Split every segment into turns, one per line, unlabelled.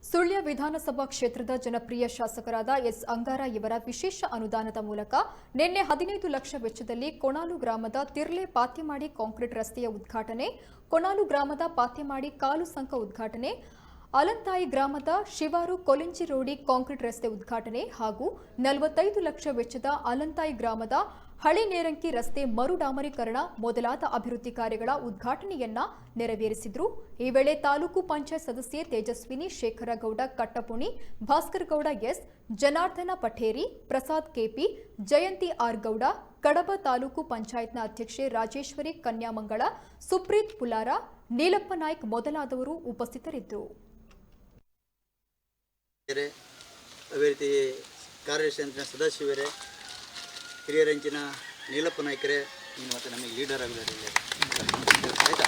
ಸುಳ್ಯ ವಿಧಾನಸಭಾ ಕ್ಷೇತ್ರದ ಜನಪ್ರಿಯ ಶಾಸಕರಾದ ಎಸ್ ಅಂಗಾರ ಇವರ ವಿಶೇಷ ಅನುದಾನದ ಮೂಲಕ ನಿನ್ನೆ 15 ಲಕ್ಷ ವೆಚ್ಚದಲ್ಲಿ ಕೊಣಾಲು ಗ್ರಾಮದ ತಿರ್ಲೆ ಪಾತ್ಯಮಾಡಿ ಕಾಂಕ್ರೀಟ್ ರಸ್ತೆಯ ಉದ್ಘಾಟನೆ, ಕೊಣಾಲು ಗ್ರಾಮದ ಪಾತ್ಯಮಾಡಿ ಕಾಲು ಸಂಕ ಉದ್ಘಾಟನೆ, ಅಲಂತಾಯಿ ಗ್ರಾಮದ ಶಿವಾರು ಕೊಲೆಂಚಿ ರೋಡಿ ಕಾಂಕ್ರೀಟ್ ರಸ್ತೆ ಉದ್ಘಾಟನೆ ಹಾಗೂ 45 ಲಕ್ಷ ವೆಚ್ಚದ ಅಲಂತಾಯಿ ಗ್ರಾಮದ ಹಳೆ ನೇರಂಕಿ ರಸ್ತೆ ಮರು ಡಾಮರೀಕರಣ ಮೊದಲಾದ ಅಭಿವೃದ್ಧಿ ಕಾರ್ಯಗಳ ಉದ್ಘಾಟನೆಯನ್ನ ನೆರವೇರಿಸಿದರು. ಈ ವೇಳೆ ತಾಲೂಕು ಪಂಚಾಯತ್ ಸದಸ್ಯೆ ತೇಜಸ್ವಿನಿ ಶೇಖರಗೌಡ ಕಟ್ಟಪುಣಿ, ಭಾಸ್ಕರ್ ಗೌಡ ಎಸ್, ಜನಾರ್ದನ ಪಠೇರಿ, ಪ್ರಸಾದ್ ಕೆಪಿ, ಜಯಂತಿ ಆರ್ ಗೌಡ, ಕಡಬ ತಾಲೂಕು ಪಂಚಾಯತ್ನ ಅಧ್ಯಕ್ಷೆ ರಾಜೇಶ್ವರಿ ಕನ್ಯಾಮಂಗಳ, ಸುಪ್ರೀತ್ ಪುಲಾರ, ನೀಲಪ್ಪ ನಾಯ್ಕ್ ಮೊದಲಾದವರು ಉಪಸ್ಥಿತರಿದ್ದರು.
ಅದೇ ರೀತಿ ಕಾರ್ಯದರ್ಶಿ ಸದಾಶಿವರೇ, ಹಿರಿಯರಂಚಿನ ನೀಲಪ್ಪ ನಾಯ್ಕರೇ, ನೀನು ಮತ್ತೆ ನಮಗೆ ಲೀಡರ್ ಆಗಿದ್ದಾರೆ ಆಯ್ತಾ?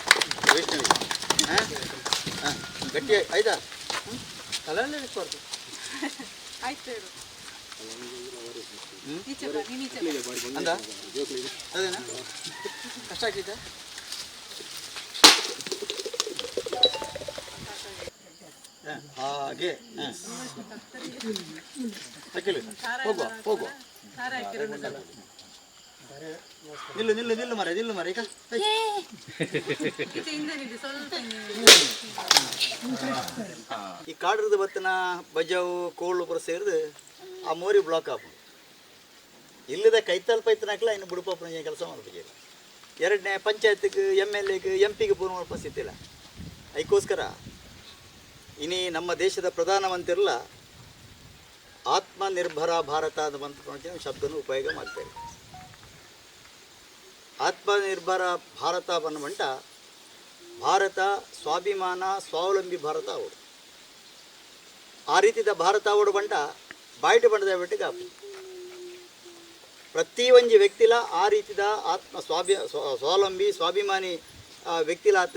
ವೈಷ್ಣವಿ ಗಟ್ಟಿ ಆಯ್ತಾ? ಕಲಂಡ ಕೊಡ್ತು ಅಂದ ಅದೇನಾ ಕಷ್ಟ ಆಗ್ತಿದ್ದ ಹಾಗೆ ಹೋಗುವ ಹೋಗುವ ನಿಲ್ಲು ನಿಲ್ಲು ನಿಲ್ಲು ಮರ ನಿಲ್ಲು ಮರ ಈಗ ಈ ಕಾಡ್ರದ ಬತ್ತನ ಬಜಾವು ಕೋಳು ಪುರ ಸೇರಿದು ಆ ಮೋರಿ ಬ್ಲಾಕ್ ಆಪ ಇಲ್ಲದ ಕೈತಲ್ ಪೈತನ ಹಾಕಲ ಇನ್ನು ಬುಡುಪಾಪನ ಕೆಲಸ ಮಾಡ್ಬೇಕು. ಎರಡನೇ ಪಂಚಾಯತ್ಗೆ MLAಗೆ MP ಗೆ ಪೂರ್ಣ ಮಾಡ್ಪಸಿತ್ತಿಲ್ಲ. ಅದಕ್ಕೋಸ್ಕರ ಇನಿ ನಮ್ಮ ದೇಶದ ಪ್ರಧಾನಮಂತ್ರಿಲ್ಲ ಆತ್ಮನಿರ್ಭರ ಭಾರತ ಅನ್ನುವಂಥ ಶಬ್ದನ ಉಪಯೋಗ ಮಾಡ್ತಾರೆ. ಆತ್ಮನಿರ್ಭರ ಭಾರತ ಅನ್ನುವಂಟ ಭಾರತ ಸ್ವಾಭಿಮಾನ ಸ್ವಾವಲಂಬಿ ಭಾರತ ಅವಡು ಆ ರೀತಿಯ ಭಾರತ ಅವಡು ಬಂಟ ಬಾಯ್ಟ ಬಂಡದ ಬಿಟ್ಟಿಗೆ ಆಪ ಪ್ರತಿ ಒಂಜಿ ವ್ಯಕ್ತಿಲ ಆ ರೀತಿದ ಆತ್ಮ ಸ್ವಾವಲಂಬಿ ಸ್ವಾಭಿಮಾನಿ ವ್ಯಕ್ತಿಲ ಆತ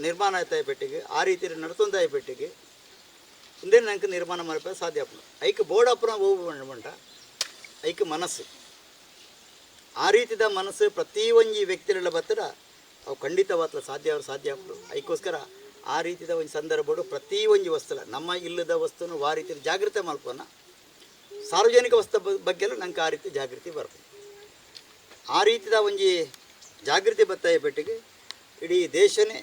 ನಿರ್ಮಾಣ ಆಯ್ತಾ ಪೆಟ್ಟಿಗೆ ಆ ರೀತಿ ನಡ್ತೊಂದ ಪೆಟ್ಟಿಗೆ ಹಿಂದೆ ನಂಗೆ ನಿರ್ಮಾಣ ಮಾಡಬೇಕು ಸಾಧ್ಯ ಆಪಣ ಐಕ್ ಬೋರ್ಡ್ ಅಪ್ಪನ ಹೋಗ್ಬಂಡ ಬಂಟ ಐಕ್ ಮನಸ್ಸು ಆ ರೀತಿದ ಮನಸ್ಸು ಪ್ರತಿ ಒಂಜಿ ವ್ಯಕ್ತಿಗಳ ಬತ್ತಡ ಅವು ಖಂಡಿತವಾಗ್ಲ ಸಾಧ್ಯ ಆಪಡು. ಅದಕ್ಕೋಸ್ಕರ ಆ ರೀತಿದ ಒಂದು ಸಂದರ್ಭಗಳು ಪ್ರತಿ ಒಂಜಿ ವಸ್ತುಲ ನಮ್ಮ ಇಲ್ಲದ ವಸ್ತುನು ಆ ರೀತಿ ಜಾಗೃತಿ ಮಾಡ್ಕೋಣ. ಸಾರ್ವಜನಿಕ ವಸ್ತು ಬಗ್ಗೆಲ್ಲ ನಂಗೆ ಆ ರೀತಿ ಜಾಗೃತಿ ಬರ್ತದೆ. ಆ ರೀತಿದ ಒಂಜಿ ಜಾಗೃತಿ ಬತ್ತಾಯ ಪೆಟ್ಟಿಗೆ ಇಡೀ ದೇಶನೇ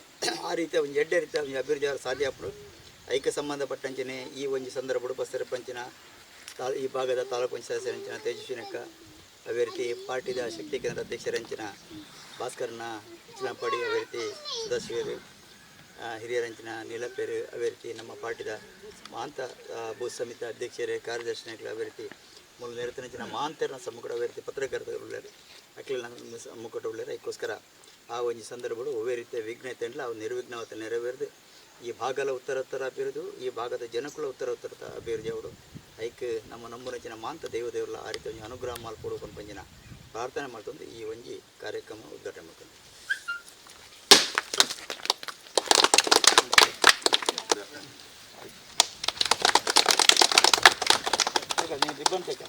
ಆ ರೀತಿಯ ಒಂದು ಎಡ್ಡೆ ರೀತಿಯ ಒಂದು ಅಭಿವೃದ್ಧಿ ಸಾಧ್ಯ ಆಪಡು. ಐಕ್ಯ ಸಂಬಂಧಪಟ್ಟಂಚನೆ ಈ ಒಂದು ಸಂದರ್ಭಗಳು ಬಸ್ಸರ ಪಂಚಿನ ಈ ಭಾಗದ ತಾಲೂಕು ಪಂಚಾಯತ್ ಸದಸ್ಯರಂಚಿನ ತೇಜಸ್ವಿನಕ್ಕ, ಅದೇ ರೀತಿ ಪಾರ್ಟಿದ ಶಕ್ತಿ ಕೇಂದ್ರ ಅಧ್ಯಕ್ಷರಂಚಿನ ಭಾಸ್ಕರ್ನ ಚಿನ್ನಪಡಿ, ಅದೇ ರೀತಿ ಸದಾಶಿವರು, ಹಿರಿಯರಂಚಿನ ನೀಲಪ್ಪೇರು, ಅದೇ ರೀತಿ ನಮ್ಮ ಪಾರ್ಟಿದ ಮಾಂತ ಬೂತ್ ಸಮಿತಿ ಅಧ್ಯಕ್ಷರೇ, ಕಾರ್ಯದರ್ಶಿಗಳು, ಅದೇ ರೀತಿ ಮೂಲ ನಿರತನಂಚಿನ ಮಾಂತರನ ಸಮ್ಮುಖ, ಅದೇ ರೀತಿ ಪತ್ರಕರ್ತರು ಉಳ್ಳಾರೆ, ಅಖಿಲ ಸಮ್ಮುಖ ಉಳ್ಳಾರೆ. ಅದಕ್ಕೋಸ್ಕರ ಆ ಒಂದು ಸಂದರ್ಭಗಳು ಒವೇ ರೀತಿಯ ವಿಘ್ನತೆ ಇಲ್ಲ ಅವು ನಿರ್ವಿಘ್ನವತೆ ನೆರವೇರಿದು ಈ ಭಾಗಲ ಉತ್ತರೋತ್ತರ ಅಭಿವೃದ್ಧಿ ಈ ಭಾಗದ ಜನಕುಲ ಉತ್ತರೋತ್ತರ ಅಭಿವೃದ್ಧಿ ಅವರು ಐಕ್ ನಮ್ಮ ನಂಬುನಂಚಿನ ಮಾಂತ ದೇವದೇವರ ಆ ರೀತಿ ಒಂದು ಅನುಗ್ರಹ ಮಾಡ್ಕೊಡು ಪಂಜಿನ ಪ್ರಾರ್ಥನೆ ಮಾಡ್ಕೊಂಡು ಈ ಒಂಜಿ ಕಾರ್ಯಕ್ರಮ ಉದ್ಘಾಟನೆ ಮಾಡ್ಕೊಂಡು ರಿಬ್ಬನ್ ಟೇಕ